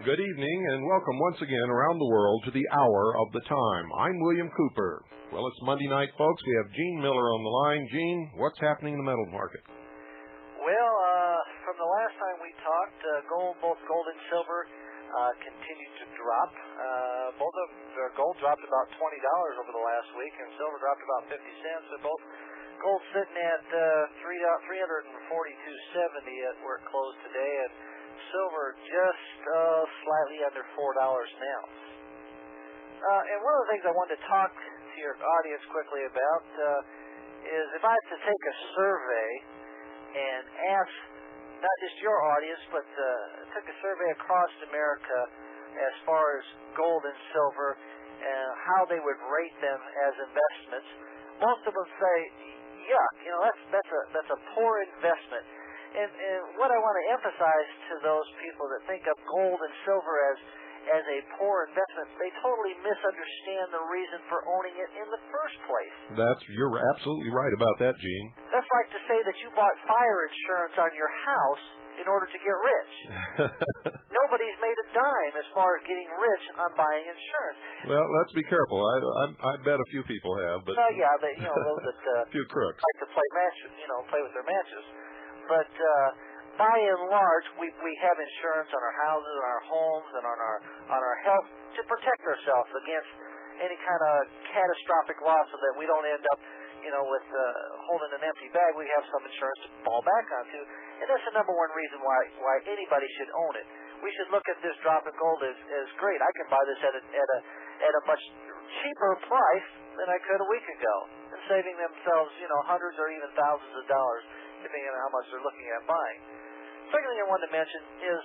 Good evening and welcome once again around the world to the Hour of the Time. I'm William Cooper. Well, it's Monday night, folks. We have Gene Miller on the line. Gene, what's happening in the metal market? Well, from the last time we talked, both gold and silver continued to drop. Both of gold dropped about $20 over the last week, and silver dropped about 50 cents. So both gold sitting at 342.70 at where it closed today, and silver just slightly under $4 an ounce. And one of the things I wanted to talk to your audience quickly about is if I had to take a survey and ask not just your audience, but took a survey across America as far as gold and silver and how they would rate them as investments, most of them say, yuck, that's a poor investment. And what I want to emphasize to those people that think of gold and silver as a poor investment, they totally misunderstand the reason for owning it in the first place. You're absolutely right about that, Gene. That's like to say that you bought fire insurance on your house in order to get rich. Nobody's made a dime as far as getting rich on buying insurance. Well, let's be careful. I bet a few people have, but those that a few crooks like to play with their matches. But by and large, we have insurance on our houses, on our homes, and on our health to protect ourselves against any kind of catastrophic loss, so that we don't end up, with holding an empty bag. We have some insurance to fall back onto, and that's the number one reason why anybody should own it. We should look at this drop in gold as great. I can buy this at a much cheaper price than I could a week ago, and saving themselves, hundreds or even thousands of dollars, depending on how much they're looking at buying. Second thing I wanted to mention is,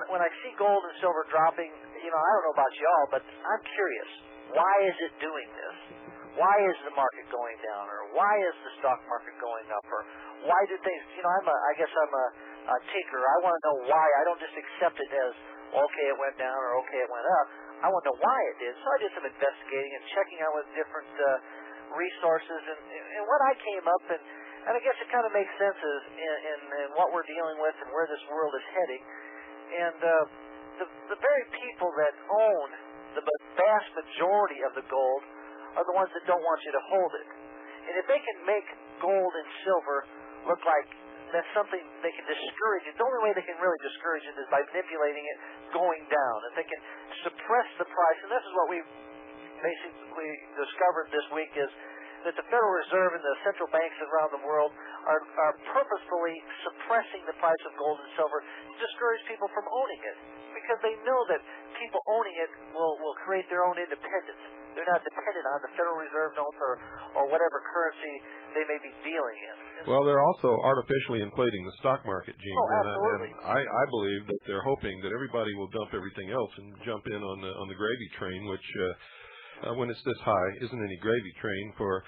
when I see gold and silver dropping, I don't know about y'all, but I'm curious. Why is it doing this? Why is the market going down? Or why is the stock market going up? Or why do things, I guess I'm a tinker. I want to know why. I don't just accept it as, okay, it went down, or okay, it went up. I want to know why it did. So I did some investigating and checking out with different resources, and what I came up, and I guess it kind of makes sense in what we're dealing with and where this world is heading. And the very people that own the vast majority of the gold are the ones that don't want you to hold it. And if they can make gold and silver look like that's something they can discourage it, the only way they can really discourage it is by manipulating it going down. If they can suppress the price, and this is what we basically discovered this week, is that the Federal Reserve and the central banks around the world are purposefully suppressing the price of gold and silver to discourage people from owning it, because they know that people owning it will create their own independence. They're not dependent on the Federal Reserve notes or whatever currency they may be dealing in. Well, they're also artificially inflating the stock market, Gene. Oh, absolutely. And I believe that they're hoping that everybody will dump everything else and jump in on the gravy train, which when it's this high isn't any gravy train for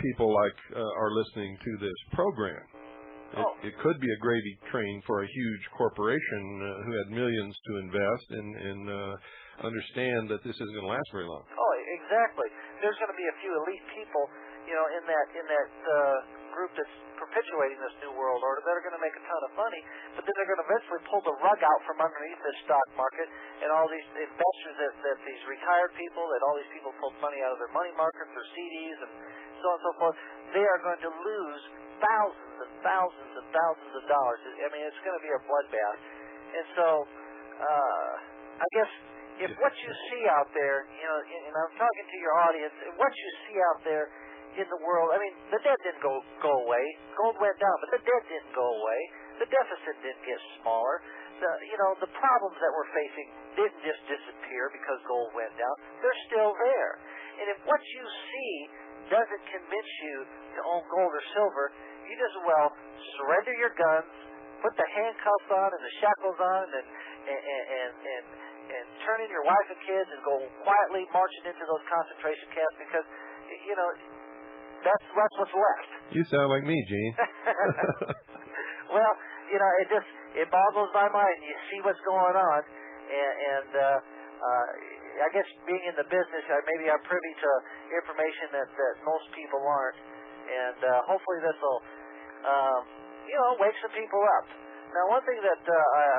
people like are listening to this program. It could be a gravy train for a huge corporation who had millions to invest and understand that this isn't going to last very long. Oh, exactly. There's going to be a few elite people, in that group that's perpetuating this new world order that are going to make a ton of money, but then they're going to eventually pull the rug out from underneath this stock market, and all these investors that these retired people, that all these people pulled money out of their money markets or CDs and so on and so forth, they are going to lose thousands and thousands and thousands of dollars. I mean, it's going to be a bloodbath. And so, I guess if what you see out there, and I'm talking to your audience, if what you see out there in the world, I mean, the debt didn't go away. Gold went down, but the debt didn't go away. The deficit didn't get smaller. The problems that we're facing didn't just disappear because gold went down. They're still there. And if what you see doesn't convince you to own gold or silver, you just as well surrender your guns, put the handcuffs on and the shackles on, and turn in your wife and kids and go quietly marching into those concentration camps, because that's what's left. You sound like me, Gene. Well, it boggles my mind. You see what's going on, and I guess being in the business, maybe I'm privy to information that most people aren't, and hopefully this will, wake some people up. Now, one thing that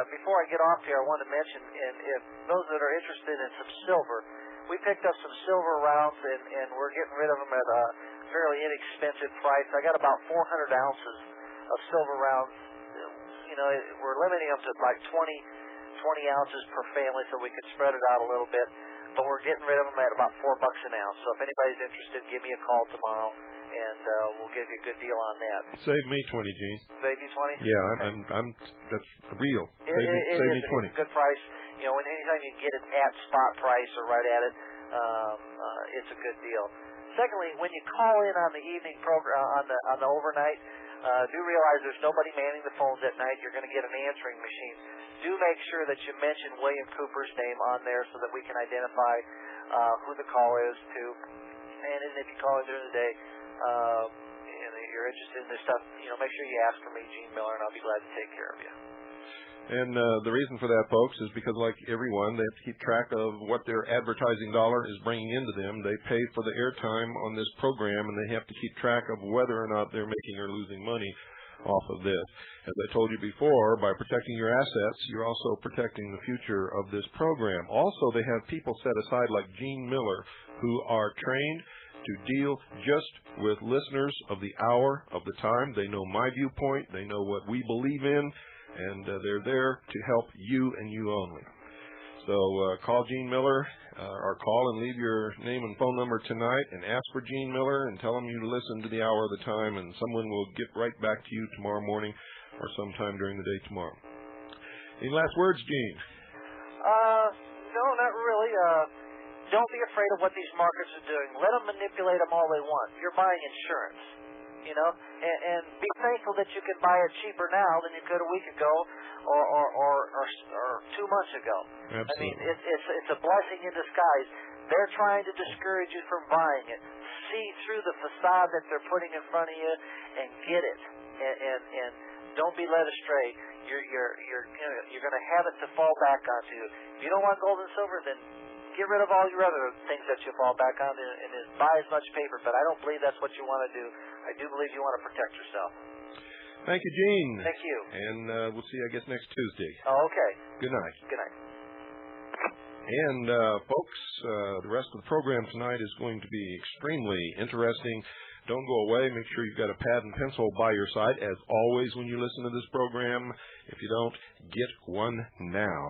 before I get off here, I want to mention, and if those that are interested in some silver, we picked up some silver rounds, and we're getting rid of them at a fairly inexpensive price. I got about 400 ounces of silver rounds. You know, we're limiting them to like 20 ounces per family, so we could spread it out a little bit. But we're getting rid of them at about $4 an ounce. So if anybody's interested, give me a call tomorrow, and we'll give you a good deal on that. Save me 20, Gene. Save you 20? Yeah, I'm that's real. Save me 20. It's a good price. You know, anytime you can get it at spot price or right at it, it's a good deal. Secondly, when you call in on the evening program on the overnight, do realize there's nobody manning the phones at night. You're going to get an answering machine. Do make sure that you mention William Cooper's name on there so that we can identify who the call is to. And if you call in during the day and you're interested in this stuff, you know, make sure you ask for me, Gene Miller, and I'll be glad to take care of you. And the reason for that, folks, is because, like everyone, they have to keep track of what their advertising dollar is bringing into them. They pay for the airtime on this program, and they have to keep track of whether or not they're making or losing money off of this. As I told you before, by protecting your assets, you're also protecting the future of this program. Also, they have people set aside like Gene Miller who are trained to deal just with listeners of the hour, of the time. They know my viewpoint. They know what we believe in. And they're there to help you and you only. So call Gene Miller or call and leave your name and phone number tonight and ask for Gene Miller and tell him you listen to the hour of the time, and someone will get right back to you tomorrow morning or sometime during the day tomorrow. Any last words, Gene? No, not really. Don't be afraid of what these markets are doing. Let them manipulate them all they want. You're buying insurance. You know, and be thankful that you can buy it cheaper now than you could a week ago or 2 months ago. Absolutely. I mean, it's a blessing in disguise. They're trying to discourage you from buying it. See through the facade that they're putting in front of you and get it. And don't be led astray. You're going to have it to fall back onto. If you don't want gold and silver, then get rid of all your other things that you fall back on and buy as much paper. But I don't believe that's what you want to do. I do believe you want to protect yourself. Thank you, Gene. Thank you. And we'll see you, I guess, next Tuesday. Oh, okay. Good night. Good night. And, folks, the rest of the program tonight is going to be extremely interesting. Don't go away. Make sure you've got a pad and pencil by your side, as always, when you listen to this program. If you don't, get one now.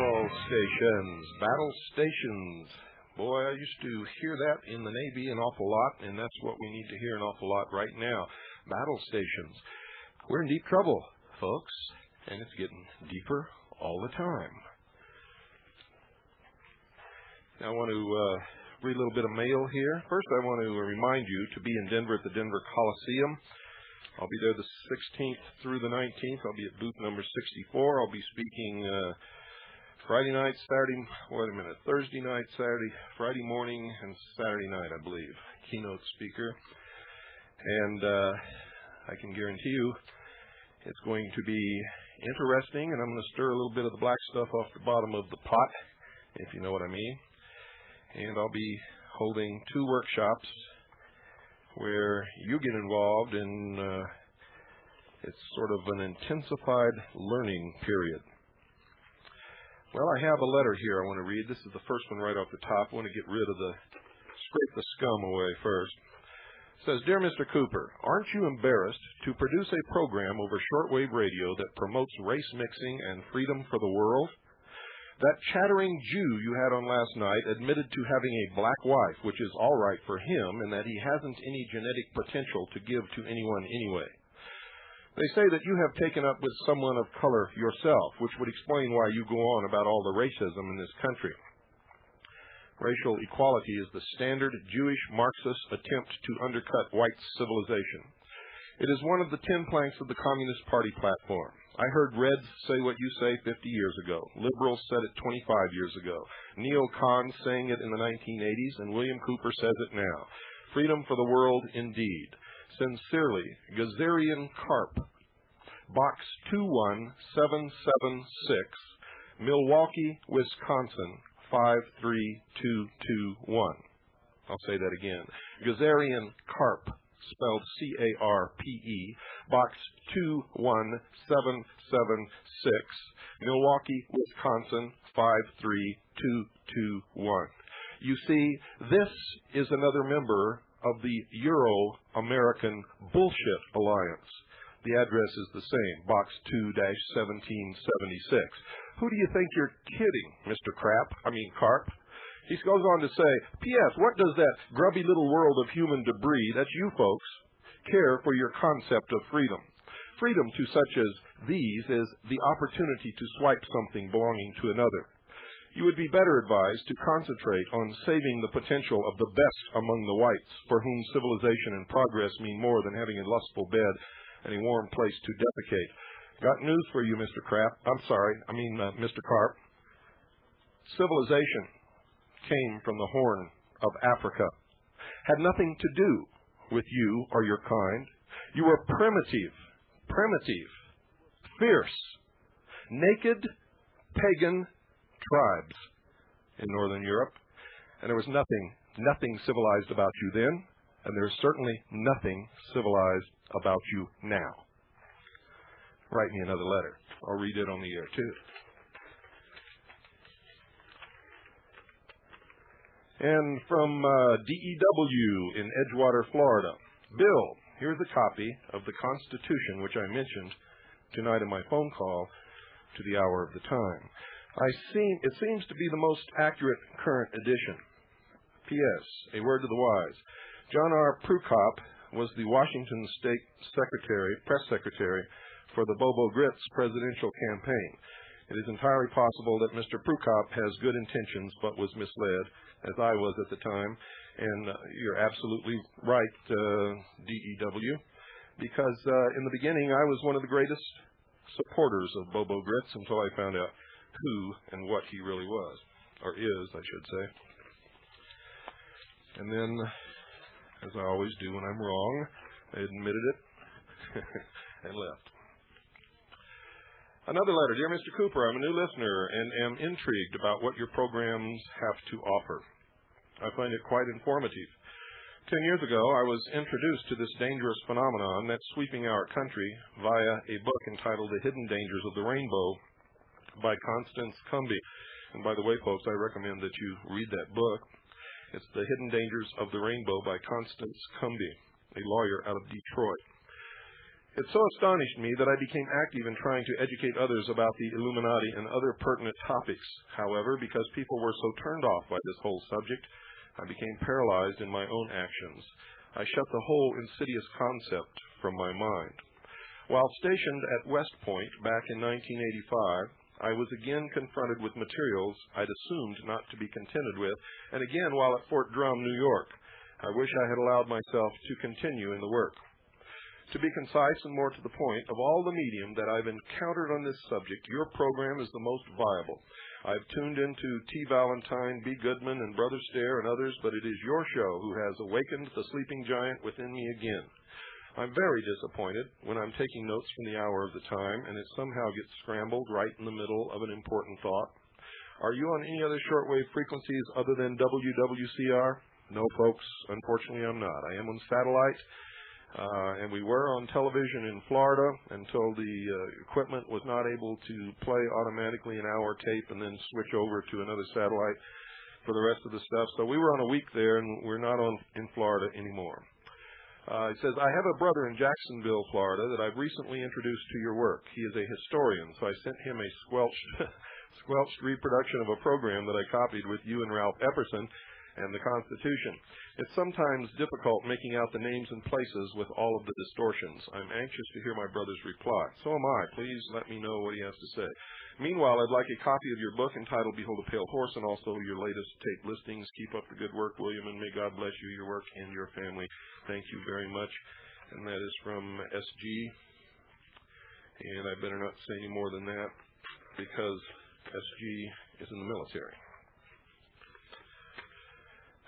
Battle stations. Battle stations. Boy, I used to hear that in the Navy an awful lot, and that's what we need to hear an awful lot right now. Battle stations. We're in deep trouble, folks, and it's getting deeper all the time. Now I want to read a little bit of mail here. First, I want to remind you to be in Denver at the Denver Coliseum. I'll be there the 16th through the 19th. I'll be at booth number 64. I'll be speaking Thursday night, Saturday, Friday morning, and Saturday night, I believe. Keynote speaker. And I can guarantee you it's going to be interesting, and I'm going to stir a little bit of the black stuff off the bottom of the pot, if you know what I mean. And I'll be holding 2 workshops where you get involved in it's sort of an intensified learning period. Well, I have a letter here I want to read. This is the first one right off the top. I want to get rid of scrape the scum away first. It says, Dear Mr. Cooper, aren't you embarrassed to produce a program over shortwave radio that promotes race mixing and freedom for the world? That chattering Jew you had on last night admitted to having a black wife, which is all right for him, and that he hasn't any genetic potential to give to anyone anyway. They say that you have taken up with someone of color yourself, which would explain why you go on about all the racism in this country. Racial equality is the standard Jewish Marxist attempt to undercut white civilization. It is one of the 10 planks of the Communist Party platform. I heard Reds say what you say 50 years ago. Liberals said it 25 years ago. Neocons saying it in the 1980s, and William Cooper says it now. Freedom for the world indeed. Sincerely, Gazarian Carp. Box 21776, Milwaukee, Wisconsin, 53221. I'll say that again. Gazarian Carp, spelled C-A-R-P-E, Box 21776, Milwaukee, Wisconsin, 53221. You see, this is another member of the Euro-American Bullshit Alliance. The address is the same, Box 2-1776. Who do you think you're kidding, Mr. Carp? He goes on to say, P.S., what does that grubby little world of human debris, that's you folks, care for your concept of freedom? Freedom to such as these is the opportunity to swipe something belonging to another. You would be better advised to concentrate on saving the potential of the best among the whites, for whom civilization and progress mean more than having a lustful bed and a warm place to defecate. Got news for you, Mr. Mr. Carp. Civilization came from the Horn of Africa. Had nothing to do with you or your kind. You were primitive, fierce, naked, pagan tribes in Northern Europe. And there was nothing civilized about you then, and there's certainly nothing civilized about you now. Write me another letter. I'll read it on the air, too. And from DEW in Edgewater, Florida. Bill, here's a copy of the Constitution, which I mentioned tonight in my phone call to the hour of the time. It seems to be the most accurate current edition. P.S. A word to the wise. John R. Prukop was the Washington State press secretary for the Bobo Grits presidential campaign. It is entirely possible that Mr. Prukop has good intentions but was misled, as I was at the time. And you're absolutely right, DEW, because in the beginning I was one of the greatest supporters of Bobo Grits until I found out who and what he really was, or is, I should say. And then, as I always do when I'm wrong, I admitted it and left. Another letter. Dear Mr. Cooper, I'm a new listener and am intrigued about what your programs have to offer. I find it quite informative. 10 years ago, I was introduced to this dangerous phenomenon that's sweeping our country via a book entitled The Hidden Dangers of the Rainbow by Constance Cumby. And by the way, folks, I recommend that you read that book. It's The Hidden Dangers of the Rainbow by Constance Cumby, a lawyer out of Detroit. It so astonished me that I became active in trying to educate others about the Illuminati and other pertinent topics. However, because people were so turned off by this whole subject, I became paralyzed in my own actions. I shut the whole insidious concept from my mind. While stationed at West Point back in 1985, I was again confronted with materials I'd assumed not to be contended with, and again while at Fort Drum, New York. I wish I had allowed myself to continue in the work. To be concise and more to the point, of all the medium that I've encountered on this subject, your program is the most viable. I've tuned into T. Valentine, B. Goodman, and Brother Stair and others, but it is your show who has awakened the sleeping giant within me again. I'm very disappointed when I'm taking notes from the hour of the time and it somehow gets scrambled right in the middle of an important thought. Are you on any other shortwave frequencies other than WWCR? No, folks, unfortunately I'm not. I am on satellite. And we were on television in Florida until the equipment was not able to play automatically an hour tape and then switch over to another satellite for the rest of the stuff. So we were on a week there, and we're not on in Florida anymore. It says, I have a brother in Jacksonville, Florida, that I've recently introduced to your work. He is a historian, so I sent him a squelched reproduction of a program that I copied with you and Ralph Epperson and the Constitution. It's sometimes difficult making out the names and places with all of the distortions. I'm anxious to hear my brother's reply. So am I. Please let me know what he has to say. Meanwhile, I'd like a copy of your book entitled Behold a Pale Horse, and also your latest tape listings. Keep up the good work, William, and may God bless you, your work, and your family. Thank you very much. And that is from SG. And I better not say any more than that because SG is in the military.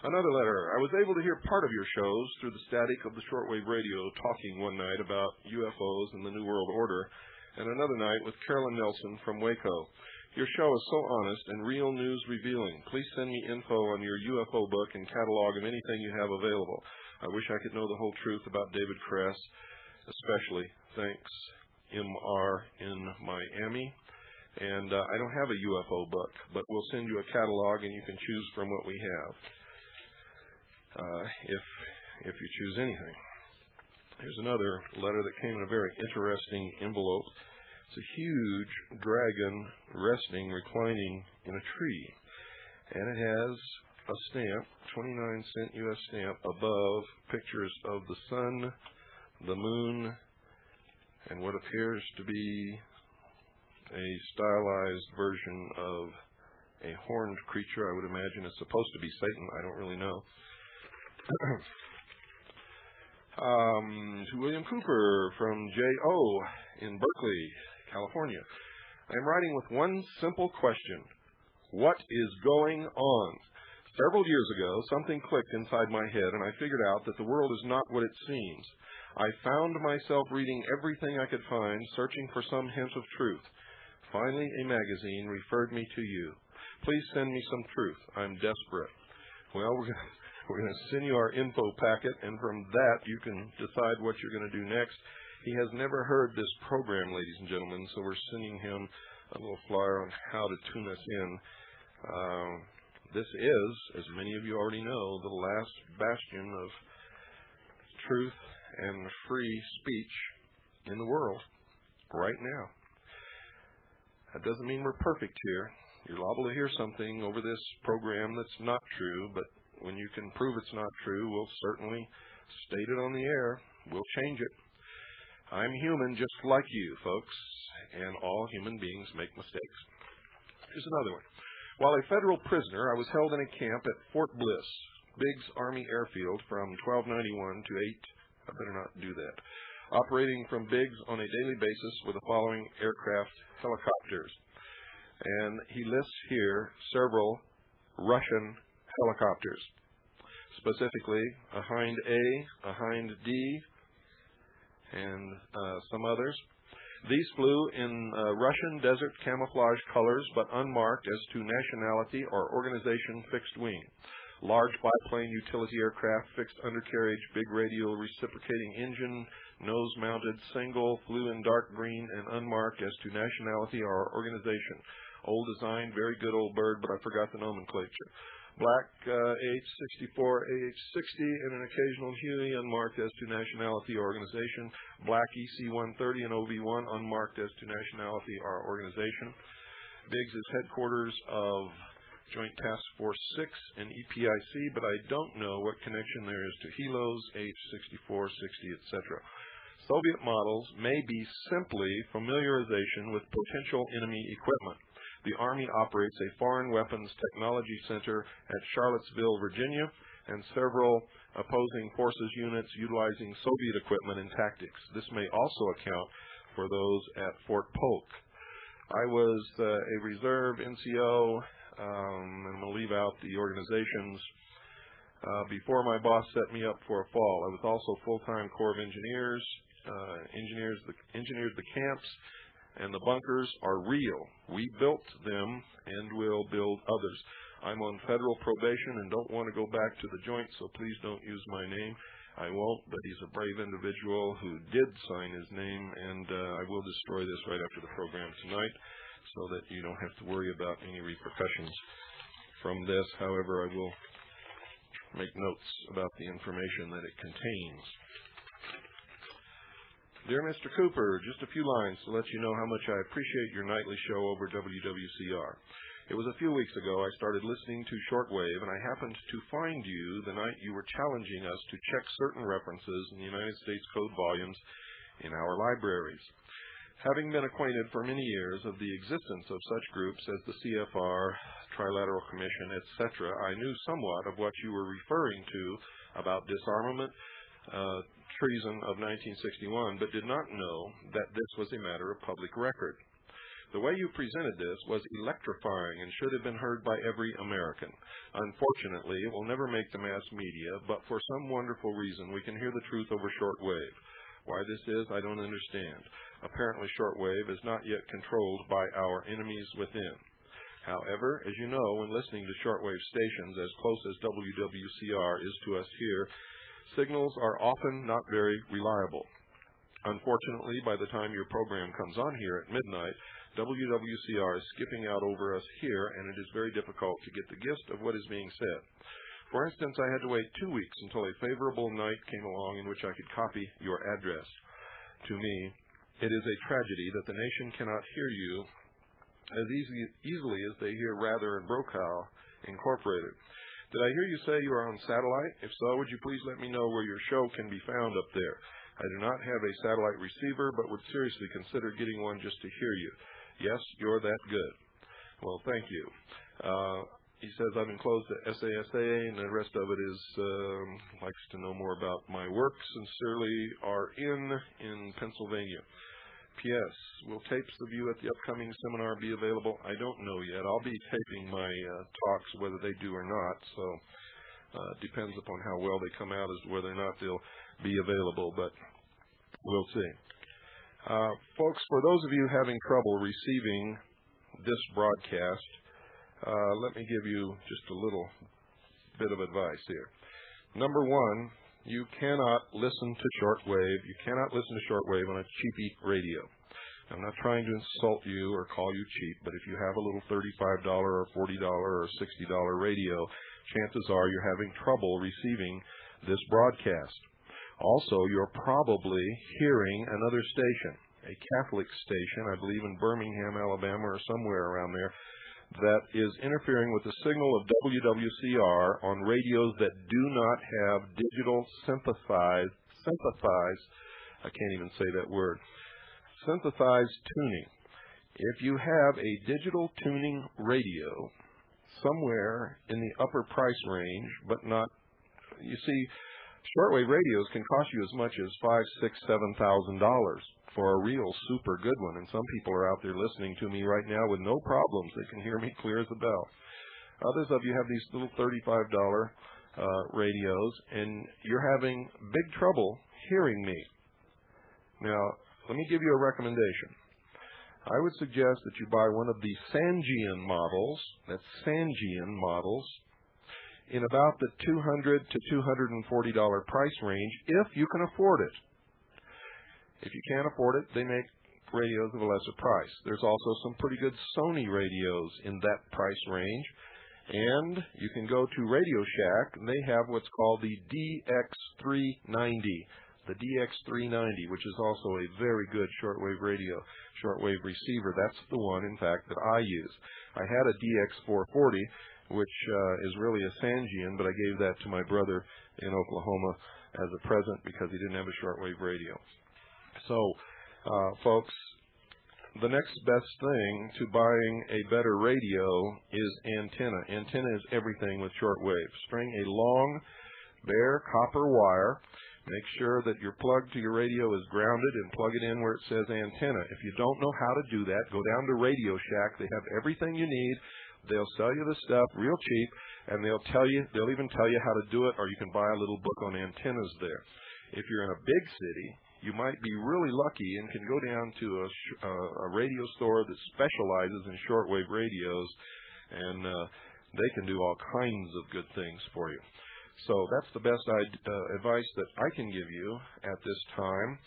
Another letter. I was able to hear part of your shows through the static of the shortwave radio talking one night about UFOs and the New World Order, and another night with Carolyn Nelson from Waco. Your show is so honest and real news revealing. Please send me info on your UFO book and catalog of anything you have available. I wish I could know the whole truth about David Kress, especially. Thanks, MR in Miami. And I don't have a UFO book, but we'll send you a catalog and you can choose from what we have. If you choose anything. Here's another letter that came in a very interesting envelope. It's a huge dragon resting, reclining in a tree. And it has a stamp, 29-cent U.S. stamp, above pictures of the sun, the moon, and what appears to be a stylized version of a horned creature. I would imagine it's supposed to be Satan. I don't really know. To William Cooper from J.O. in Berkeley, California. I am writing with one simple question. What is going on? Several years ago, something clicked inside my head, and I figured out that the world is not what it seems. I found myself reading everything I could find, searching for some hint of truth. Finally, a magazine referred me to you. Please send me some truth. I'm desperate. Well, we're going to send you our info packet, and from that you can decide what you're going to do next. He has never heard this program, ladies and gentlemen, so we're sending him a little flyer on how to tune us in. This is, as many of you already know, the last bastion of truth and free speech in the world right now. That doesn't mean we're perfect here. You're liable to hear something over this program that's not true, but when you can prove it's not true, we'll certainly state it on the air. We'll change it. I'm human just like you, folks, and all human beings make mistakes. Here's another one. While a federal prisoner, I was held in a camp at Fort Bliss, Biggs Army Airfield from 1291 to 8. I better not do that. Operating from Biggs on a daily basis with the following aircraft helicopters. And he lists here several Russian helicopters, specifically a Hind A, a Hind D, and some others. These flew in Russian desert camouflage colors, but unmarked as to nationality or organization fixed wing. Large biplane utility aircraft, fixed undercarriage, big radial reciprocating engine, nose-mounted single, flew in dark green and unmarked as to nationality or organization. Old design, very good old bird, but I forgot the nomenclature. Black, age 64, age 60, and an occasional Huey unmarked as to nationality or organization. Black EC-130 and OV-1 unmarked as to nationality or organization. Biggs is headquarters of Joint Task Force 6 and EPIC, but I don't know what connection there is to helos, age 64, 60, etc. Soviet models may be simply familiarization with potential enemy equipment. The Army operates a foreign weapons technology center at Charlottesville, Virginia, and several opposing forces units utilizing Soviet equipment and tactics. This may also account for those at Fort Polk. I was a reserve NCO, and I'm going to leave out the organizations, before my boss set me up for a fall. I was also full-time Corps of Engineers, engineered the camps, and the bunkers are real. We built them and will build others. I'm on federal probation and don't want to go back to the joint, so please don't use my name. I won't, but he's a brave individual who did sign his name, and I will destroy this right after the program tonight so that you don't have to worry about any repercussions from this. However, I will make notes about the information that it contains. Dear Mr. Cooper, just a few lines to let you know how much I appreciate your nightly show over WWCR. It was a few weeks ago I started listening to shortwave, and I happened to find you the night you were challenging us to check certain references in the United States Code volumes in our libraries. Having been acquainted for many years of the existence of such groups as the CFR, Trilateral Commission, etc., I knew somewhat of what you were referring to about disarmament, treason of 1961, but did not know that this was a matter of public record. The way you presented this was electrifying and should have been heard by every American. Unfortunately, it will never make the mass media, but for some wonderful reason, we can hear the truth over shortwave. Why this is, I don't understand. Apparently, shortwave is not yet controlled by our enemies within. However, as you know, when listening to shortwave stations as close as WWCR is to us here, signals are often not very reliable. Unfortunately, by the time your program comes on here at midnight, WWCR is skipping out over us here, and it is very difficult to get the gist of what is being said. For instance, I had to wait 2 weeks until a favorable night came along in which I could copy your address. To me, it is a tragedy that the nation cannot hear you as easily as they hear Rather and Brokaw Incorporated. Did I hear you say you are on satellite? If so, would you please let me know where your show can be found up there? I do not have a satellite receiver, but would seriously consider getting one just to hear you. Yes, you're that good. Well, thank you. He says I've enclosed the SASA, and the rest of it is likes to know more about my work. Sincerely, R.N. in Pennsylvania. P.S. Will tapes of you at the upcoming seminar be available? I don't know yet. I'll be taping my talks, whether they do or not, so it depends upon how well they come out as to whether or not they'll be available, but we'll see. Folks, for those of you having trouble receiving this broadcast, let me give you just a little bit of advice here. Number one, you cannot listen to shortwave. You cannot listen to shortwave on a cheapy radio. I'm not trying to insult you or call you cheap, but if you have a little $35 or $40 or $60 radio, chances are you're having trouble receiving this broadcast. Also, you're probably hearing another station, a Catholic station, I believe in Birmingham, Alabama, or somewhere around there, that is interfering with the signal of WWCR on radios that do not have digital synthesized, I can't even say that word, synthesized tuning. If you have a digital tuning radio somewhere in the upper price range, but not, you see, shortwave radios can cost you as much as $5,000, $6,000, $7,000 for a real super good one. And some people are out there listening to me right now with no problems. They can hear me clear as a bell. Others of you have these little $35 radios, and you're having big trouble hearing me. Now, let me give you a recommendation. I would suggest that you buy one of the Sangean models, that's Sangean models, in about the $200 to $240 price range, if you can afford it. If you can't afford it, they make radios of a lesser price. There's also some pretty good Sony radios in that price range. And you can go to Radio Shack, and they have what's called the DX390. The DX390, which is also a very good shortwave receiver. That's the one, in fact, that I use. I had a DX440, which is really a Sangean, but I gave that to my brother in Oklahoma as a present because he didn't have a shortwave radio. So, folks, the next best thing to buying a better radio is antenna. Antenna is everything with shortwave. String a long, bare copper wire. Make sure that your plug to your radio is grounded and plug it in where it says antenna. If you don't know how to do that, go down to Radio Shack. They have everything you need. They'll sell you the stuff real cheap, and they'll even tell you how to do it, or you can buy a little book on antennas there. If you're in a big city, you might be really lucky and can go down to a radio store that specializes in shortwave radios, and they can do all kinds of good things for you. So that's the best advice that I can give you at this time.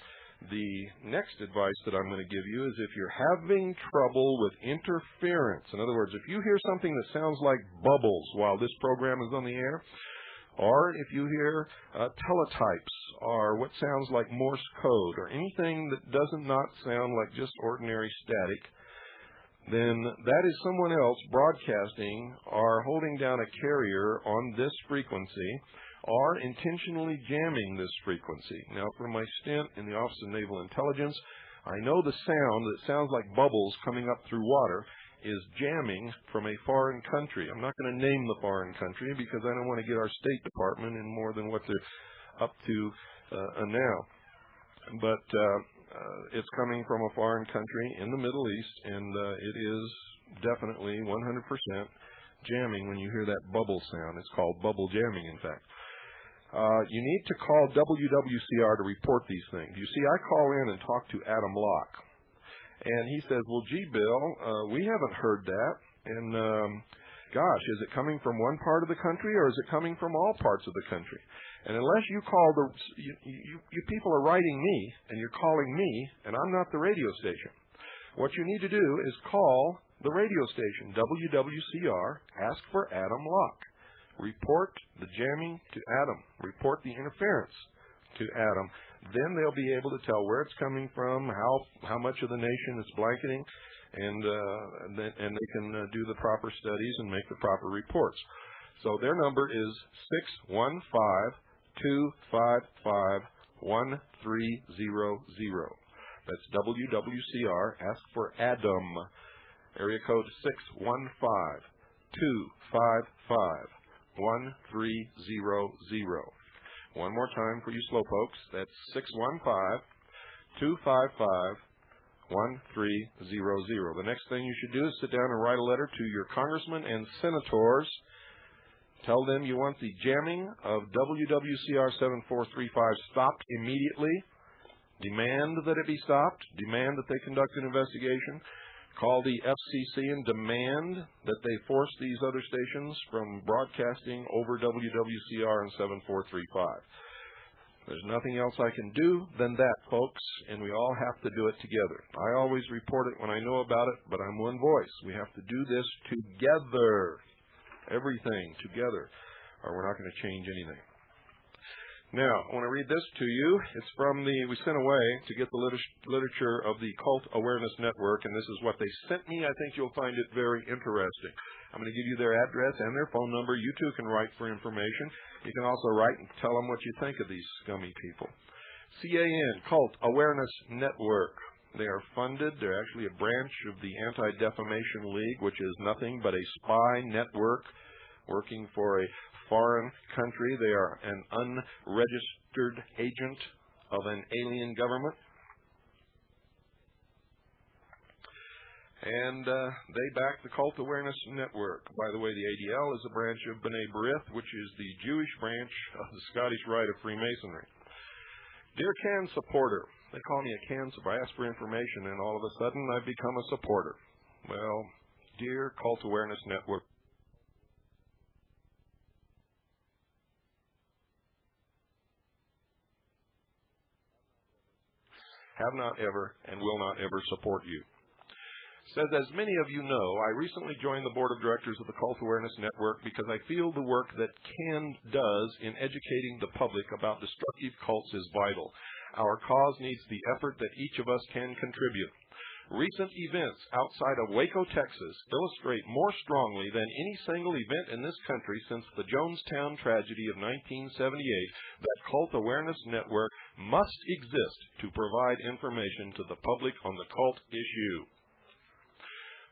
The next advice that I'm going to give you is if you're having trouble with interference, in other words, if you hear something that sounds like bubbles while this program is on the air, or if you hear teletypes or what sounds like Morse code or anything that does not sound like just ordinary static, then that is someone else broadcasting or holding down a carrier on this frequency or intentionally jamming this frequency. Now, from my stint in the Office of Naval Intelligence, I know the sound that sounds like bubbles coming up through water is jamming from a foreign country. I'm not going to name the foreign country because I don't want to get our State Department in more than what they're up to now. But it's coming from a foreign country in the Middle East, and it is definitely 100% jamming when you hear that bubble sound. It's called bubble jamming, in fact. You need to call WWCR to report these things. You see, I call in and talk to Adam Locke, and he says, well, gee, Bill, we haven't heard that, and gosh, is it coming from one part of the country, or is it coming from all parts of the country? And unless you call you people are writing me, and you're calling me, and I'm not the radio station. What you need to do is call the radio station, WWCR, ask for Adam Locke. Report the jamming to Adam. Report the interference to Adam. Then they'll be able to tell where it's coming from, how much of the nation it's blanketing, and they can do the proper studies and make the proper reports. So their number is 615-255-1300. That's WWCR. Ask for Adam. Area code 615-255-1300. One more time for you slowpokes. That's 615-255-1300. The next thing you should do is sit down and write a letter to your congressmen and senators. Tell them you want the jamming of WWCR 7435 stopped immediately. Demand that it be stopped. Demand that they conduct an investigation. Call the FCC and demand that they force these other stations from broadcasting over WWCR and 7435. There's nothing else I can do than that, folks, and we all have to do it together. I always report it when I know about it, but I'm one voice. We have to do this together. Everything together, or we're not going to change anything. Now, I want to read this to you. It's from we sent away to get the literature of the Cult Awareness Network, and this is what they sent me. I think you'll find it very interesting. I'm going to give you their address and their phone number. You too can write for information. You can also write and tell them what you think of these scummy people. CAN, Cult Awareness Network. They are funded. They're actually a branch of the Anti-Defamation League, which is nothing but a spy network working for a foreign country. They are an unregistered agent of an alien government. And they back the Cult Awareness Network. By the way, the ADL is a branch of B'nai B'rith, which is the Jewish branch of the Scottish Rite of Freemasonry. Dear CAN supporter, they call me a CAN supporter. I ask for information, and all of a sudden I've become a supporter. Well, dear Cult Awareness Network, have not ever and will not ever support you. Says, as many of you know, I recently joined the board of directors of the Cult Awareness Network because I feel the work that CAN does in educating the public about destructive cults is vital. Our cause needs the effort that each of us can contribute. Recent events outside of Waco, Texas, illustrate more strongly than any single event in this country since the Jonestown tragedy of 1978 that Cult Awareness Network must exist to provide information to the public on the cult issue.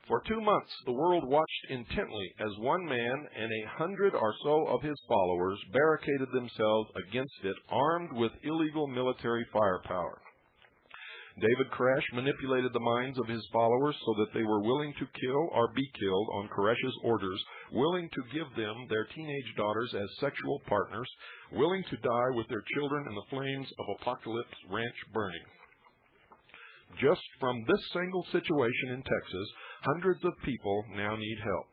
For 2 months, the world watched intently as one man and 100 or so of his followers barricaded themselves against it, armed with illegal military firepower. David Koresh manipulated the minds of his followers so that they were willing to kill or be killed on Koresh's orders, willing to give them their teenage daughters as sexual partners, willing to die with their children in the flames of Apocalypse Ranch burning. Just from this single situation in Texas, hundreds of people now need help.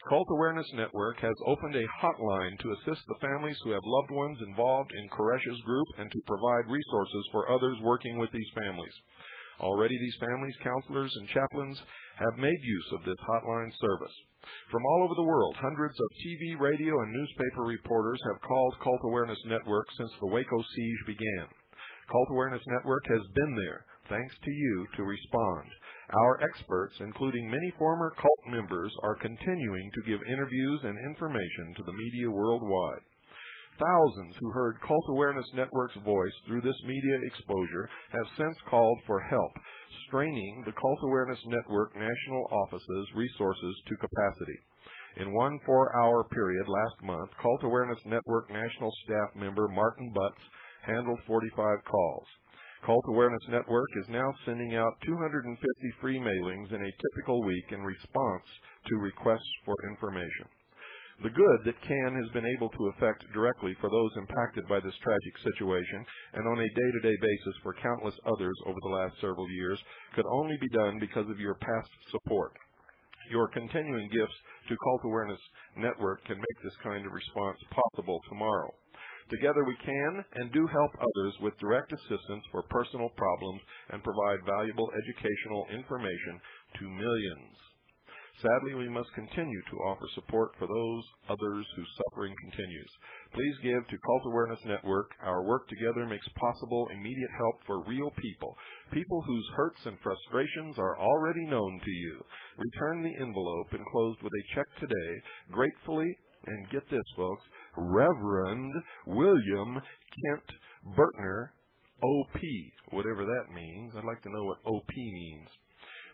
Cult Awareness Network has opened a hotline to assist the families who have loved ones involved in Koresh's group and to provide resources for others working with these families. Already these families, counselors, and chaplains have made use of this hotline service. From all over the world, hundreds of TV, radio, and newspaper reporters have called Cult Awareness Network since the Waco siege began. Cult Awareness Network has been there, thanks to you, to respond. Our experts, including many former cult members, are continuing to give interviews and information to the media worldwide. Thousands who heard Cult Awareness Network's voice through this media exposure have since called for help, straining the Cult Awareness Network national offices' resources to capacity. In one 4-hour period last month, Cult Awareness Network national staff member Martin Butts handled 45 calls. Cult Awareness Network is now sending out 250 free mailings in a typical week in response to requests for information. The good that CAN has been able to effect directly for those impacted by this tragic situation and on a day-to-day basis for countless others over the last several years could only be done because of your past support. Your continuing gifts to Cult Awareness Network can make this kind of response possible tomorrow. Together we can and do help others with direct assistance for personal problems and provide valuable educational information to millions. Sadly, we must continue to offer support for those others whose suffering continues. Please give to Cult Awareness Network. Our work together makes possible immediate help for real people, people whose hurts and frustrations are already known to you. Return the envelope enclosed with a check today, gratefully, and get this, folks, Reverend William Kent Bertner, OP, whatever that means. I'd like to know what OP means.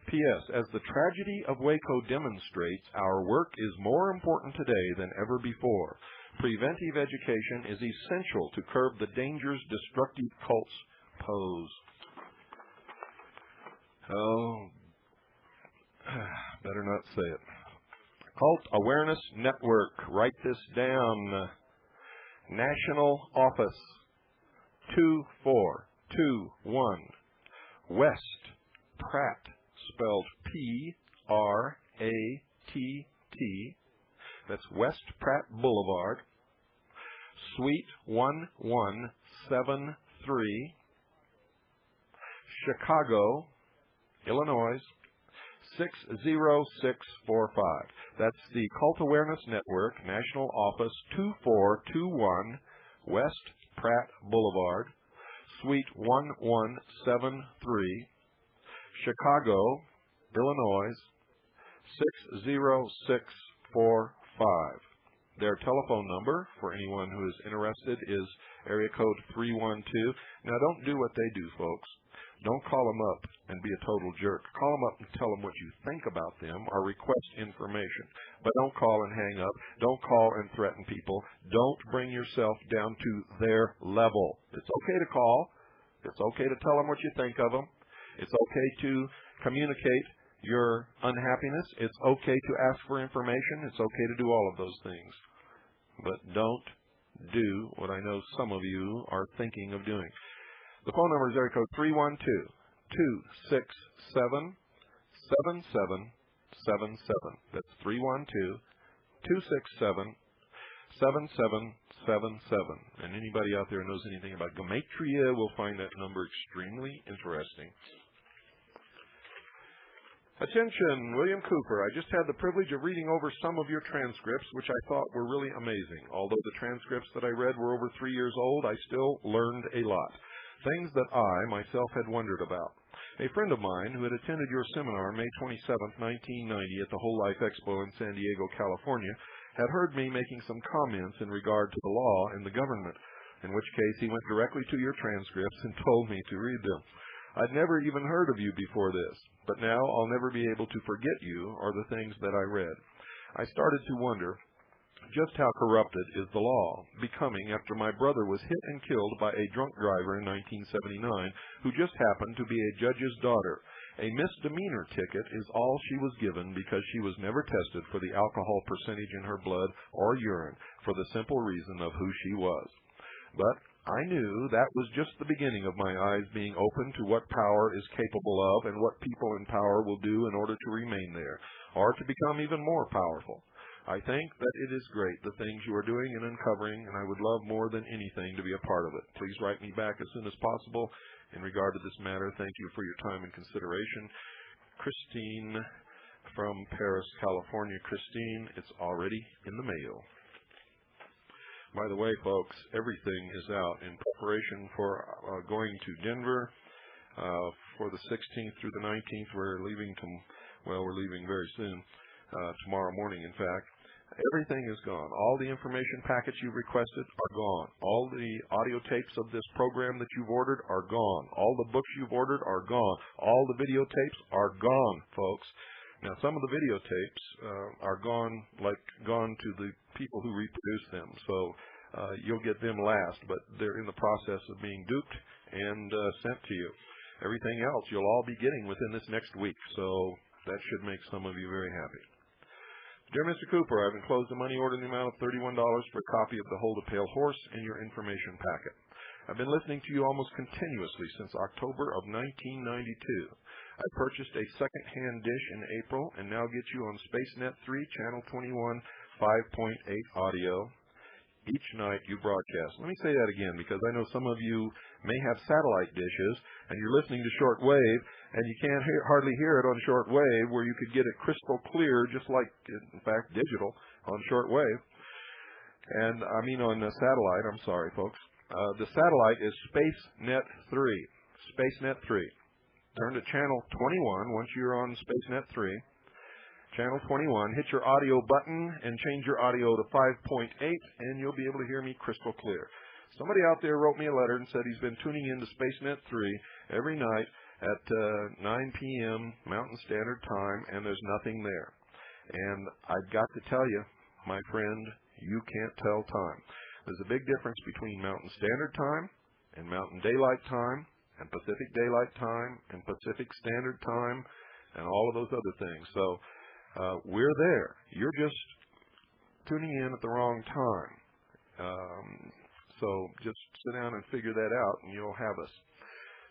P.S. As the tragedy of Waco demonstrates, our work is more important today than ever before. Preventive education is essential to curb the dangers destructive cults pose. Oh, better not say it. Cult Awareness Network. Write this down. National Office 2421 West Pratt, spelled P-R-A-T-T. That's West Pratt Boulevard, Suite 1173, Chicago, Illinois 60645. That's the Cult Awareness Network, National Office 2421, West Pratt Boulevard, Suite 1173, Chicago, Illinois 60645. Their telephone number for anyone who is interested is area code 312. Now, don't do what they do, folks. Don't call them up and be a total jerk. Call them up and tell them what you think about them or request information. But don't call and hang up. Don't call and threaten people. Don't bring yourself down to their level. It's okay to call. It's okay to tell them what you think of them. It's okay to communicate your unhappiness. It's okay to ask for information. It's okay to do all of those things. But don't do what I know some of you are thinking of doing. The phone number is area code 312-267-7777. That's 312-267-7777. And anybody out there who knows anything about gematria will find that number extremely interesting. Attention, William Cooper. I just had the privilege of reading over some of your transcripts, which I thought were really amazing. Although the transcripts that I read were over 3 years old, I still learned a lot. Things that I, myself, had wondered about. A friend of mine who had attended your seminar May 27, 1990 at the Whole Life Expo in San Diego, California, had heard me making some comments in regard to the law and the government, in which case he went directly to your transcripts and told me to read them. I'd never even heard of you before this, but now I'll never be able to forget you or the things that I read. I started to wonder just how corrupted is the law, becoming after my brother was hit and killed by a drunk driver in 1979 who just happened to be a judge's daughter. A misdemeanor ticket is all she was given because she was never tested for the alcohol percentage in her blood or urine for the simple reason of who she was. But I knew that was just the beginning of my eyes being open to what power is capable of and what people in power will do in order to remain there, or to become even more powerful. I think that it is great, the things you are doing and uncovering, and I would love more than anything to be a part of it. Please write me back as soon as possible in regard to this matter. Thank you for your time and consideration. Christine from Paris, California. Christine, it's already in the mail. By the way, folks, everything is out in preparation for going to Denver for the 16th through the 19th. We're leaving very soon, tomorrow morning, in fact. Everything is gone. All the information packets you requested are gone. All the audio tapes of this program that you've ordered are gone. All the books you've ordered are gone. All the videotapes are gone, folks. Now, some of the videotapes are gone to the people who reproduce them, so you'll get them last, but they're in the process of being duped and sent to you. Everything else you'll all be getting within this next week, so that should make some of you very happy. Dear Mr. Cooper, I've enclosed a money order in the amount of $31 for a copy of The Hold a Pale Horse in your information packet. I've been listening to you almost continuously since October of 1992. I purchased a second-hand dish in April and now get you on SpaceNet 3, Channel 21, 5.8 audio. Each night you broadcast. Let me say that again because I know some of you may have satellite dishes and you're listening to shortwave and you can't hardly hear it on shortwave where you could get it crystal clear just like, in fact, digital on shortwave. And I mean on satellite. I'm sorry, folks. The satellite is SpaceNet 3. SpaceNet 3. Turn to Channel 21 once you're on SpaceNet 3. Channel 21. Hit your audio button and change your audio to 5.8, and you'll be able to hear me crystal clear. Somebody out there wrote me a letter and said he's been tuning in to SpaceNet 3 every night at 9 p.m. Mountain Standard Time, and there's nothing there. And I've got to tell you, my friend, you can't tell time. There's a big difference between Mountain Standard Time and Mountain Daylight Time and Pacific Daylight Time and Pacific Standard Time and all of those other things. So we're there. You're just tuning in at the wrong time. So just sit down and figure that out and you'll have us.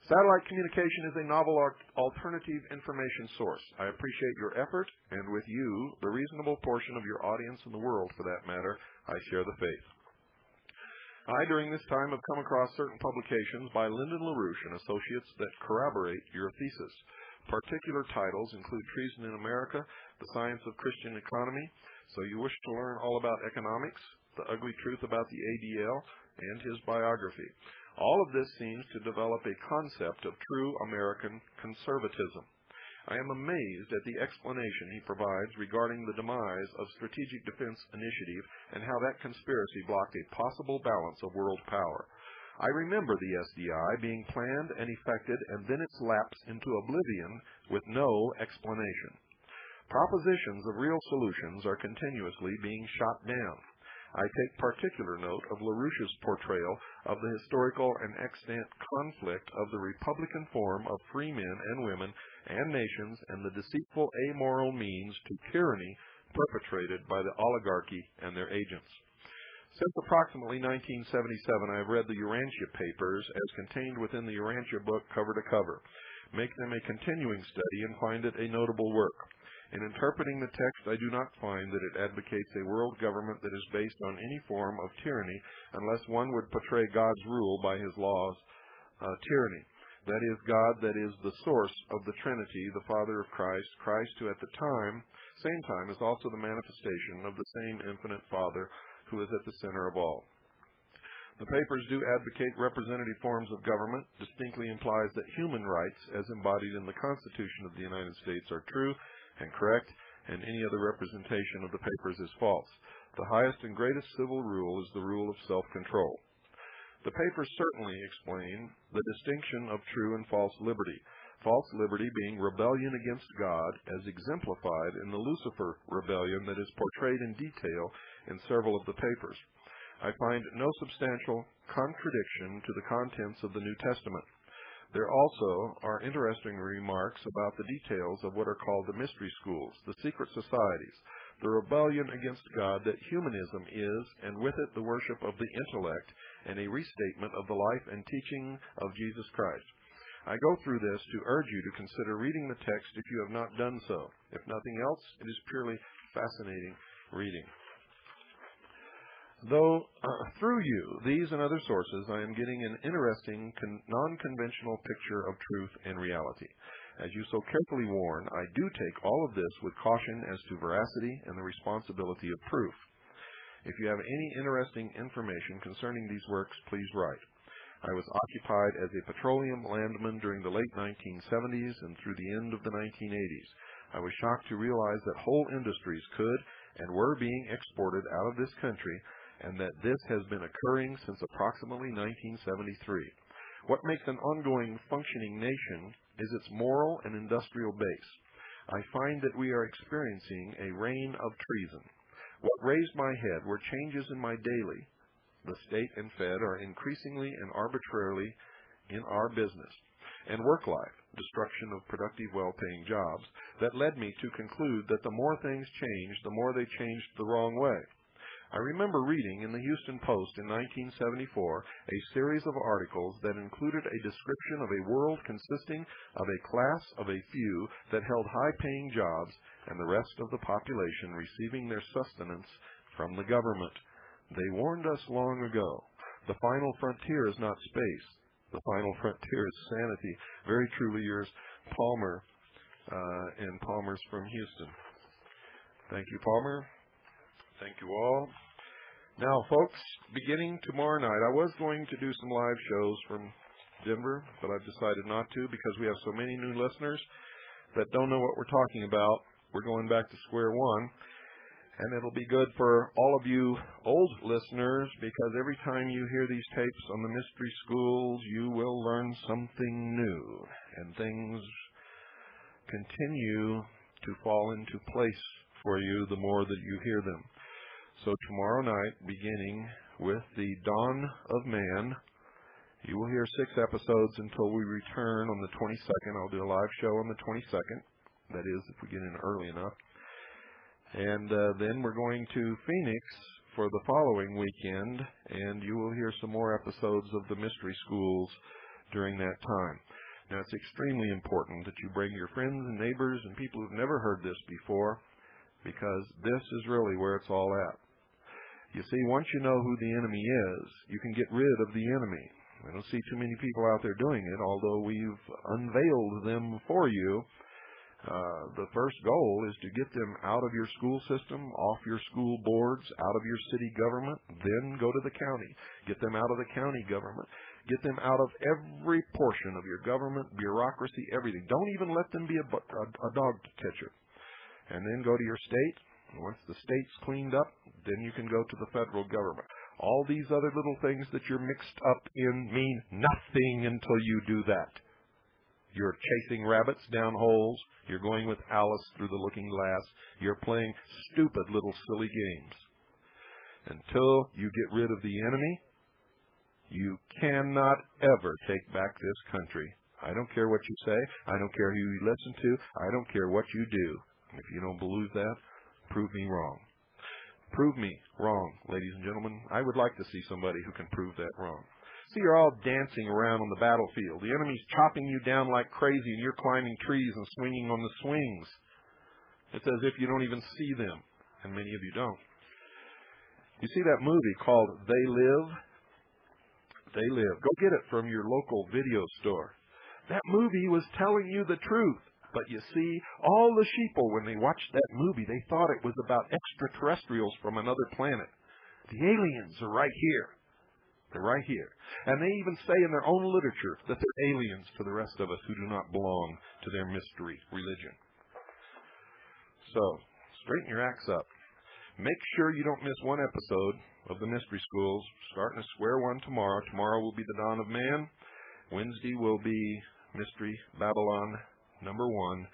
Satellite communication is a novel alternative information source. I appreciate your effort, and with you, the reasonable portion of your audience in the world, for that matter, I share the faith. I, during this time, have come across certain publications by Lyndon LaRouche and Associates that corroborate your thesis. Particular titles include Treason in America, The Science of Christian Economy, So You Wish to Learn All About Economics, The Ugly Truth About the ADL, and his biography. All of this seems to develop a concept of true American conservatism. I am amazed at the explanation he provides regarding the demise of Strategic Defense Initiative and how that conspiracy blocked a possible balance of world power. I remember the SDI being planned and effected and then its lapse into oblivion with no explanation. Propositions of real solutions are continuously being shot down. I take particular note of LaRouche's portrayal of the historical and extant conflict of the Republican form of free men and women and nations and the deceitful amoral means to tyranny perpetrated by the oligarchy and their agents. Since approximately 1977, I have read the Urantia papers as contained within the Urantia book cover to cover, make them a continuing study, and find it a notable work. In interpreting the text, I do not find that it advocates a world government that is based on any form of tyranny unless one would portray God's rule by his laws, tyranny. That is, God that is the source of the Trinity, the Father of Christ, Christ who at the same time is also the manifestation of the same infinite Father who is at the center of all. The papers do advocate representative forms of government, distinctly implies that human rights, as embodied in the Constitution of the United States, are true and correct, and any other representation of the papers is false. The highest and greatest civil rule is the rule of self-control. The papers certainly explain the distinction of true and false liberty, false liberty being rebellion against God as exemplified in the Lucifer rebellion that is portrayed in detail in several of the papers. I find no substantial contradiction to the contents of the New Testament. There also are interesting remarks about the details of what are called the mystery schools, the secret societies, the rebellion against God that humanism is, and with it the worship of the intellect, and a restatement of the life and teaching of Jesus Christ. I go through this to urge you to consider reading the text if you have not done so. If nothing else, it is purely fascinating reading. Though through you, these and other sources, I am getting an interesting, non-conventional picture of truth and reality. As you so carefully warn, I do take all of this with caution as to veracity and the responsibility of proof. If you have any interesting information concerning these works, please write. I was occupied as a petroleum landman during the late 1970s and through the end of the 1980s. I was shocked to realize that whole industries could and were being exported out of this country, and that this has been occurring since approximately 1973. What makes an ongoing functioning nation is its moral and industrial base. I find that we are experiencing a reign of treason. What raised my head were changes in my daily. The state and Fed are increasingly and arbitrarily in our business, and work life, destruction of productive, well-paying jobs, that led me to conclude that the more things changed, the more they changed the wrong way. I remember reading in the Houston Post in 1974 a series of articles that included a description of a world consisting of a class of a few that held high-paying jobs and the rest of the population receiving their sustenance from the government. They warned us long ago. The final frontier is not space. The final frontier is sanity. Very truly yours, Palmer, and Palmer's from Houston. Thank you, Palmer. Thank you all. Now, folks, beginning tomorrow night, I was going to do some live shows from Denver, but I've decided not to because we have so many new listeners that don't know what we're talking about. We're going back to square one, and it'll be good for all of you old listeners because every time you hear these tapes on the mystery schools, you will learn something new, and things continue to fall into place for you the more that you hear them. So tomorrow night, beginning with the Dawn of Man, you will hear 6 episodes until we return on the 22nd. I'll do a live show on the 22nd. That is, if we get in early enough. And then we're going to Phoenix for the following weekend, and you will hear some more episodes of the Mystery Schools during that time. Now, it's extremely important that you bring your friends and neighbors and people who've never heard this before, because this is really where it's all at. You see, once you know who the enemy is, you can get rid of the enemy. I don't see too many people out there doing it, although we've unveiled them for you. The first goal is to get them out of your school system, off your school boards, out of your city government, then go to the county. Get them out of the county government. Get them out of every portion of your government, bureaucracy, everything. Don't even let them be a dog catcher. And then go to your state. And once the state's cleaned up, then you can go to the federal government. All these other little things that you're mixed up in mean nothing until you do that. You're chasing rabbits down holes. You're going with Alice through the looking glass. You're playing stupid little silly games. Until you get rid of the enemy, you cannot ever take back this country. I don't care what you say. I don't care who you listen to. I don't care what you do. If you don't believe that, prove me wrong. Prove me wrong, ladies and gentlemen. I would like to see somebody who can prove that wrong. See, you're all dancing around on the battlefield. The enemy's chopping you down like crazy, and you're climbing trees and swinging on the swings. It's as if you don't even see them, and many of you don't. You see that movie called They Live? They Live. Go get it from your local video store. That movie was telling you the truth. But you see, all the sheeple, when they watched that movie, they thought it was about extraterrestrials from another planet. The aliens are right here. They're right here. And they even say in their own literature that they're aliens to the rest of us who do not belong to their mystery religion. So, straighten your acts up. Make sure you don't miss one episode of the Mystery Schools, starting to square one tomorrow. Tomorrow will be the Dawn of Man. Wednesday will be Mystery Babylon number 1.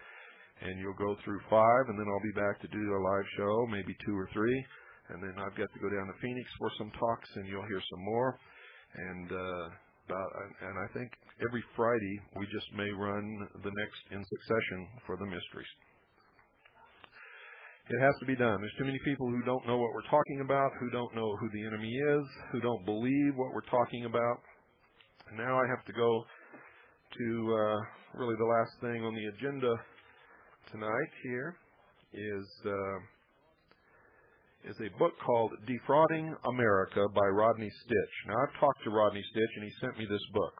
And you'll go through 5, and then I'll be back to do a live show, maybe 2 or 3. And then I've got to go down to Phoenix for some talks, and you'll hear some more. And I think every Friday we just may run the next in succession for the mysteries. It has to be done. There's too many people who don't know what we're talking about, who don't know who the enemy is, who don't believe what we're talking about. And now I have to go to really the last thing on the agenda tonight here is a book called Defrauding America by Rodney Stitch. Now, I've talked to Rodney Stitch, and he sent me this book.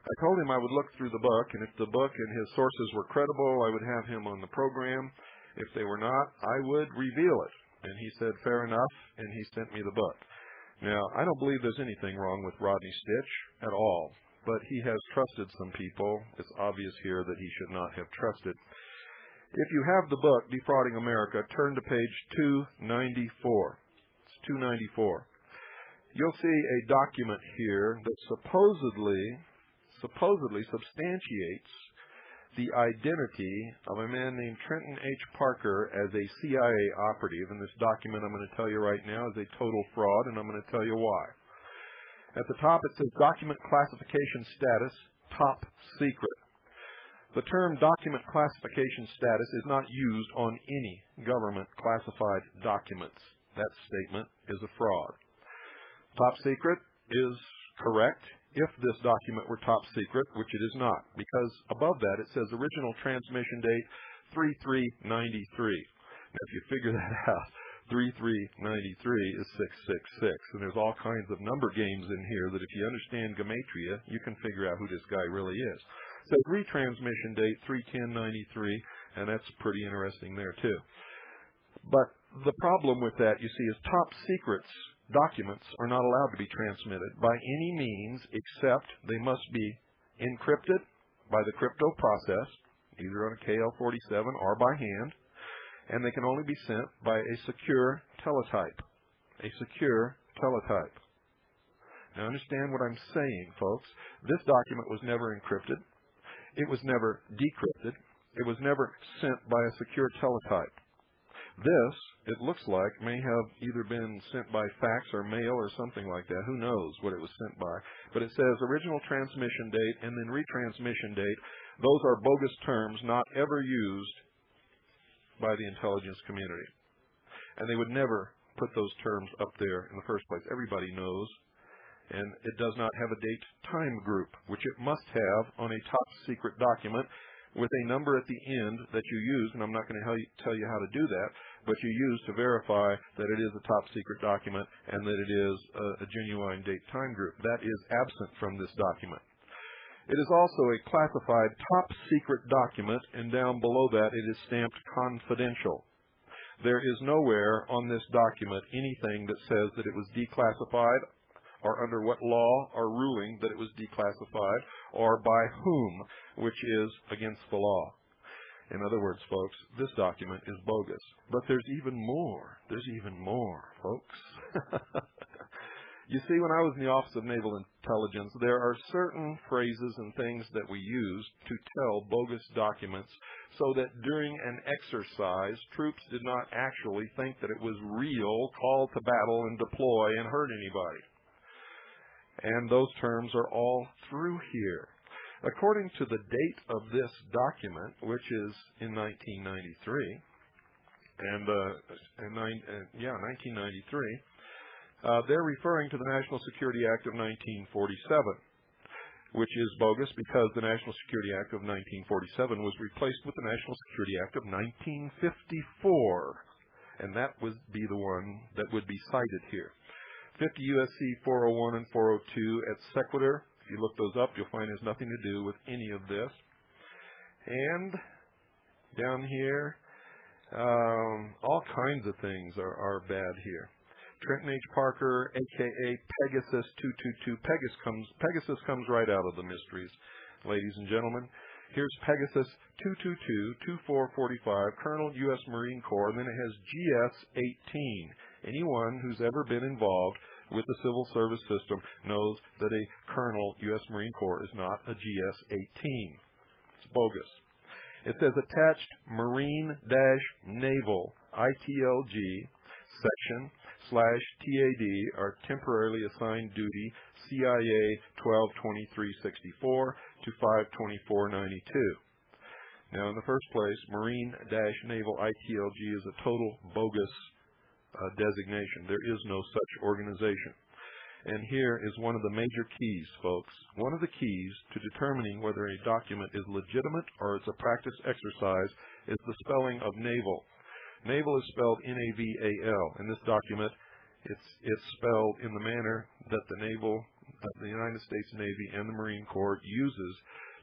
I told him I would look through the book, and if the book and his sources were credible, I would have him on the program. If they were not, I would reveal it. And he said, fair enough, and he sent me the book. Now, I don't believe there's anything wrong with Rodney Stitch at all, but he has trusted some people. It's obvious here that he should not have trusted. If you have the book, Defrauding America, turn to page 294. It's 294. You'll see a document here that supposedly substantiates the identity of a man named Trenton H. Parker as a CIA operative. And this document I'm going to tell you right now is a total fraud, and I'm going to tell you why. At the top it says Document Classification Status, Top Secret. The term document classification status is not used on any government classified documents. That statement is a fraud. Top secret is correct if this document were top secret, which it is not, because above that it says original transmission date 3393. Now, if you figure that out, 3393 is 666, and there's all kinds of number games in here that if you understand gematria, you can figure out who this guy really is. It says retransmission date 31093, and that's pretty interesting there too. But the problem with that, you see, is top secrets documents are not allowed to be transmitted by any means except they must be encrypted by the crypto process, either on a KL47 or by hand, and they can only be sent by a secure teletype. A secure teletype. Now understand what I'm saying, folks. This document was never encrypted. It was never decrypted. It was never sent by a secure teletype. This, it looks like, may have either been sent by fax or mail or something like that. Who knows what it was sent by. But it says original transmission date and then retransmission date. Those are bogus terms not ever used by the intelligence community. And they would never put those terms up there in the first place. Everybody knows. And it does not have a date time group, which it must have on a top secret document with a number at the end that you use, and I'm not going to tell you how to do that, but you use to verify that it is a top secret document and that it is a genuine date time group. That is absent from this document. It is also a classified top secret document, and down below that it is stamped confidential. There is nowhere on this document anything that says that it was declassified or under what law or ruling that it was declassified, or by whom, which is against the law. In other words, folks, this document is bogus. But there's even more. There's even more, folks. You see, when I was in the Office of Naval Intelligence, there are certain phrases and things that we use to tell bogus documents so that during an exercise, troops did not actually think that it was real, call to battle and deploy and hurt anybody. And those terms are all through here. According to the date of this document, which is in 1993, 1993, they're referring to the National Security Act of 1947, which is bogus because the National Security Act of 1947 was replaced with the National Security Act of 1954, and that would be the one that would be cited here. 50 U.S.C. 401 and 402 et sequitur, you look those up, you'll find has nothing to do with any of this. And down here, all kinds of things are bad here. Trenton H. Parker, a.k.a. Pegasus 222. Pegasus comes right out of the mysteries, ladies and gentlemen. Here's Pegasus 222-2445, Colonel, U.S. Marine Corps, and then it has GS-18. Anyone who's ever been involved with the civil service system knows that a Colonel, U.S. Marine Corps, is not a GS-18. It's bogus. It says attached Marine-Naval ITLG section /TAD are temporarily assigned duty CIA 122364 to 52492. Now, in the first place, Marine-Naval ITLG is a total bogus designation. There is no such organization. And here is one of the major keys, folks. One of the keys to determining whether a document is legitimate or it's a practice exercise is the spelling of naval. Naval is spelled N-A-V-A-L. In this document, it's spelled in the manner that the United States Navy and the Marine Corps uses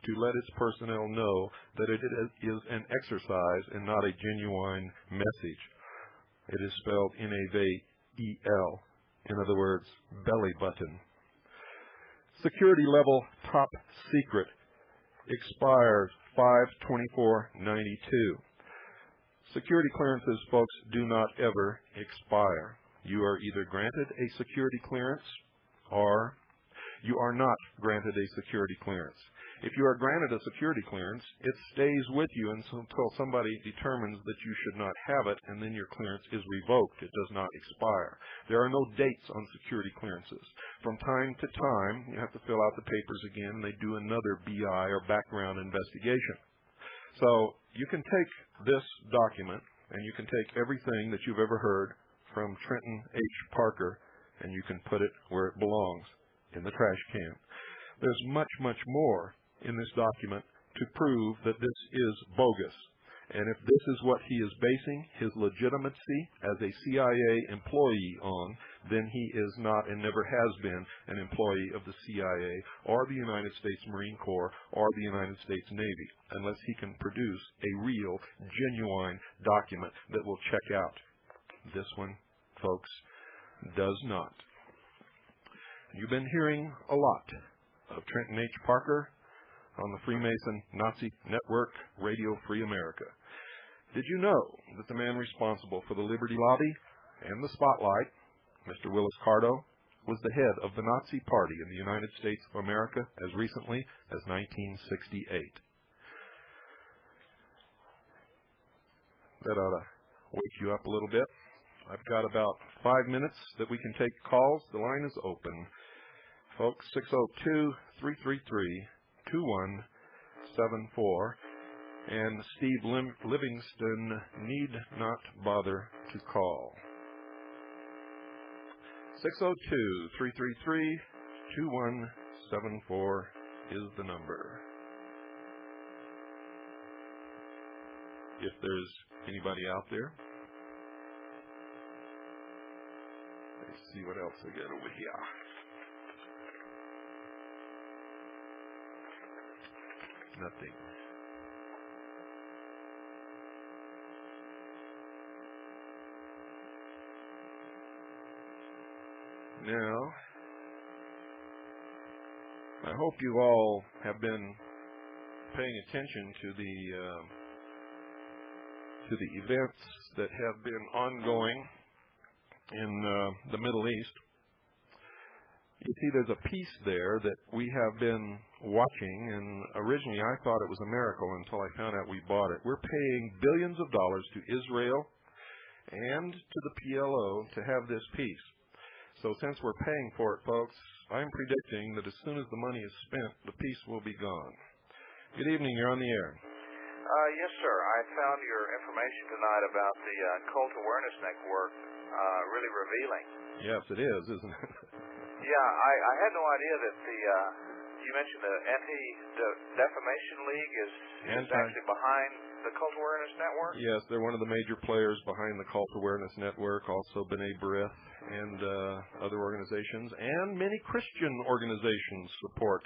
to let its personnel know that it is an exercise and not a genuine message. It is spelled N-A-V-E-L. In other words, belly button. Security level top secret expires 5/24/92. Security clearances, folks, do not ever expire. You are either granted a security clearance or you are not granted a security clearance. If you are granted a security clearance, it stays with you until somebody determines that you should not have it, and then your clearance is revoked. It does not expire. There are no dates on security clearances. From time to time, you have to fill out the papers again, and they do another BI or background investigation. So you can take this document, and you can take everything that you've ever heard from Trenton H. Parker, and you can put it where it belongs, in the trash can. There's much, much more in this document to prove that this is bogus. And if this is what he is basing his legitimacy as a CIA employee on, then he is not and never has been an employee of the CIA or the United States Marine Corps or the United States Navy, unless he can produce a real, genuine document that will check out. This one, folks, does not. You've been hearing a lot of Trenton H. Parker on the Freemason Nazi Network, Radio Free America. Did you know that the man responsible for the Liberty Lobby and the Spotlight, Mr. Willis Carto, was the head of the Nazi Party in the United States of America as recently as 1968? That ought to wake you up a little bit. I've got about 5 minutes that we can take calls. The line is open. Folks, 602-333-2174. And Steve Livingston need not bother to call. 602-333-2174 is the number. If there's anybody out there. Let's see what else I got over here. Nothing. Now, I hope you all have been paying attention to the events that have been ongoing in the Middle East. You see, there's a piece there that we have been watching, and originally I thought it was a miracle until I found out we bought it. We're paying billions of dollars to Israel and to the PLO to have this piece. So since we're paying for it, folks, I'm predicting that as soon as the money is spent, the piece will be gone. Good evening. You're on the air. Yes, sir. I found your information tonight about the Cult Awareness Network really revealing. Yes, it is, isn't it? Yeah, I had no idea that you mentioned the Anti-Defamation League is actually behind the Cult Awareness Network? Yes, they're one of the major players behind the Cult Awareness Network, also B'nai B'rith and other organizations, and many Christian organizations support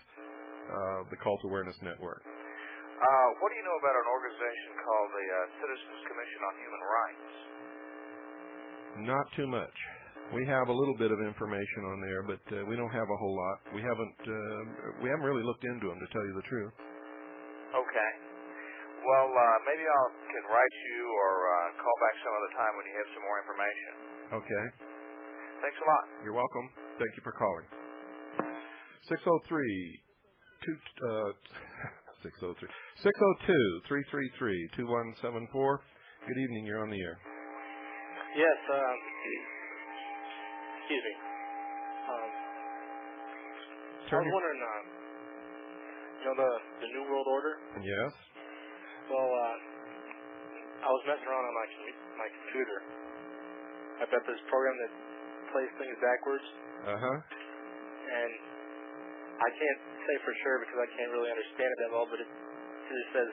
the Cult Awareness Network. What do you know about an organization called the Citizens Commission on Human Rights? Not too much. We have a little bit of information on there, but we don't have a whole lot. We haven't really looked into them, to tell you the truth. Okay. Well, maybe I can write you or call back some other time when you have some more information. Okay. Thanks a lot. You're welcome. Thank you for calling. 602-333-2174. Good evening. You're on the air. Yes. Excuse me. I was wondering, the New World Order? Yes. Well, I was messing around on my computer. I bet this program that plays things backwards. And I can't say for sure because I can't really understand it that well, but it just says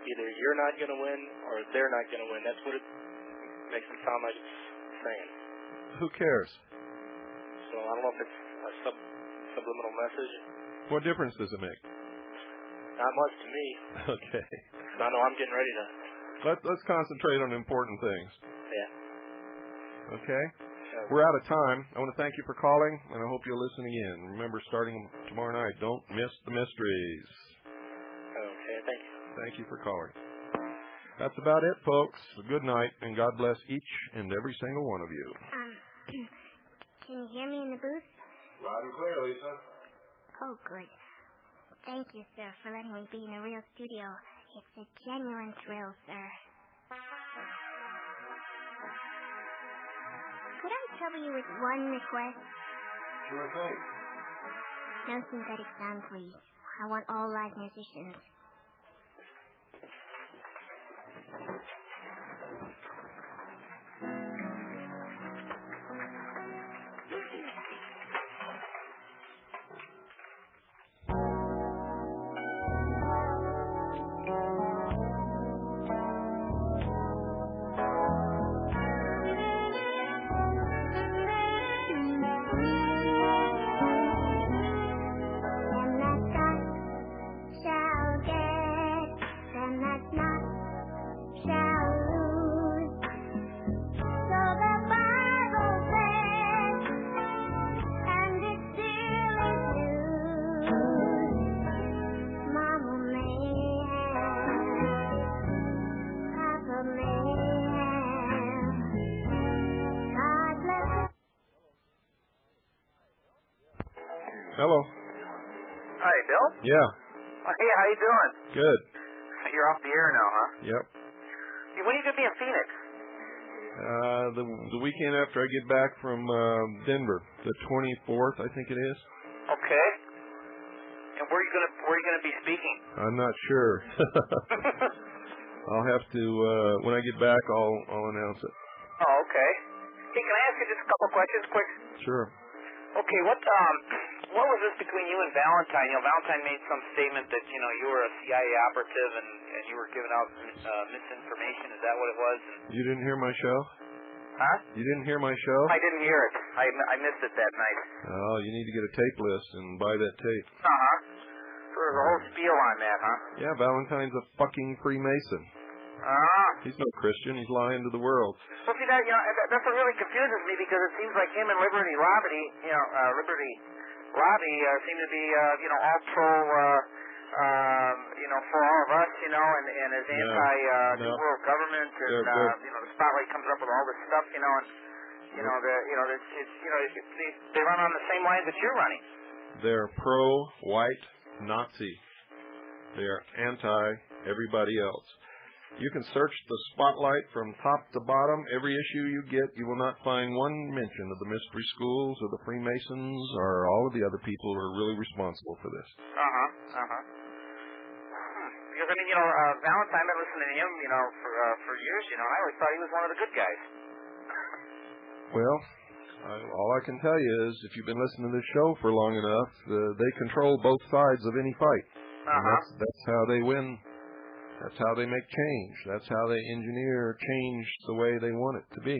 either you're not going to win or they're not going to win. That's what it makes it sound like it's saying. Who cares? So I don't know if it's a subliminal message. What difference does it make? Not much to me. Okay. I know I'm getting ready to. Let's concentrate on important things. Yeah. Okay? We're out of time. I want to thank you for calling, and I hope you'll listen again. Remember, starting tomorrow night, don't miss the mysteries. Okay, thank you. Thank you for calling. That's about it, folks. Good night, and God bless each and every single one of you. Can you hear me in the booth? Loud and clear, Lisa. Oh, good. Thank you, sir, for letting me be in a real studio. It's a genuine thrill, sir. Could I trouble you with one request? Sure thing. No synthetic sound, please. I want all live musicians. Hello. Hi, Bill? Yeah. Hey, how you doing? Good. You're off the air now, huh? Yep. Hey, when are you going to be in Phoenix? The weekend after I get back from Denver, the 24th, I think it is. Okay. And where are you going to be speaking? I'm not sure. I'll have to when I get back. I'll announce it. Oh, okay. Hey, can I ask you just a couple questions, quick? Sure. Okay, what was this between you and Valentine? You know, Valentine made some statement that you were a CIA operative and you were giving out misinformation. Is that what it was? You didn't hear my show? Huh? You didn't hear my show? I didn't hear it. I missed it that night. Oh, you need to get a tape list and buy that tape. Uh-huh. So there's a whole spiel on that, huh? Yeah, Valentine's a fucking Freemason. He's no Christian. He's lying to the world. Well, see, that's what really confuses me because it seems like him and Liberty Lobby, seem to be, all pro, for all of us, and as anti world government, and the spotlight comes up with all this stuff, they run on the same lines that you're running. They're pro-white Nazi. They're anti-everybody else. You can search the spotlight from top to bottom. Every issue you get, you will not find one mention of the mystery schools or the Freemasons or all of the other people who are really responsible for this. Because, Valentine, I've been listening to him, for years, I always thought he was one of the good guys. Well, all I can tell you is if you've been listening to this show for long enough, they control both sides of any fight. And that's how they win. That's how they make change. That's how they engineer change the way they want it to be.